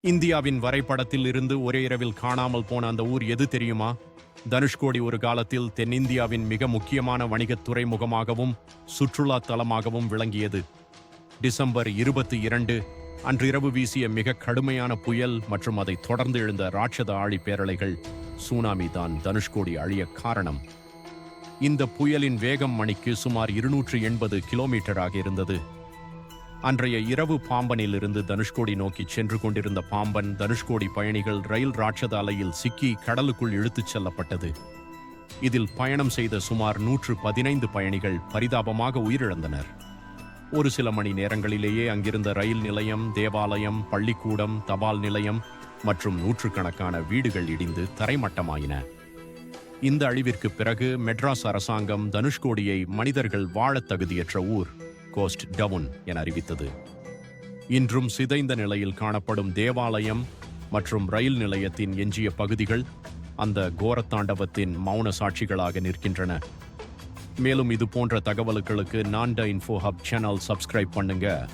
இந்தியாவின் வரைபடத்தில் இருந்து ஒரே இரவில் காணாமல் போன அந்த ஊர் எது தெரியுமா? தனுஷ்கோடி ஒரு காலத்தில் தென்னிந்தியாவின் மிக முக்கியமான வணிகத் துறைமுகமாகவும் சுற்றுலா தலமாகவும் விளங்கியது. டிசம்பர் 22 அன்றிரவு வீசிய மிக கடுமையான புயல் மற்றும் அதை தொடர்ந்து எழுந்த ராட்சத ஆழி பேரலைகள் சுனாமி தான் தனுஷ்கோடி அழிய காரணம். இந்த புயலின் வேகம் மணிக்கு சுமார் 280 கிலோமீட்டராக இருந்தது. அன்றைய இரவு பாம்பனில் இருந்து தனுஷ்கோடி நோக்கி சென்று கொண்டிருந்த பாம்பன் தனுஷ்கோடி பயணிகள் ரயில் ராட்சத அலையில் சிக்கி கடலுக்குள் இழுத்துச் செல்லப்பட்டது. இதில் பயணம் செய்த சுமார் 115 பயணிகள் பரிதாபமாக உயிரிழந்தனர். ஒரு சில மணி நேரங்களிலேயே அங்கிருந்த ரயில் நிலையம், தேவாலயம், பள்ளிக்கூடம், தபால் நிலையம் மற்றும் நூற்றுக்கணக்கான வீடுகள் இடிந்து தரைமட்டமாயின. இந்த அழிவிற்கு பிறகு மெட்ராஸ் அரசாங்கம் தனுஷ்கோடியை மனிதர்கள் வாழத் தகுதியற்ற ஊர், கோஸ்ட் டவுன் என அறிவித்தது. இன்றும் சிதைந்த நிலையில் காணப்படும் தேவாலயம் மற்றும் ரயில் நிலையத்தின் எஞ்சிய பகுதிகள் அந்த கோரத்தாண்டவத்தின் மௌன சாட்சிகளாக நிற்கின்றன. மேலும் இது போன்ற தகவல்களுக்கு நான்டா இன்ஃபோ ஹப் சேனல் சப்ஸ்கிரைப் பண்ணுங்க.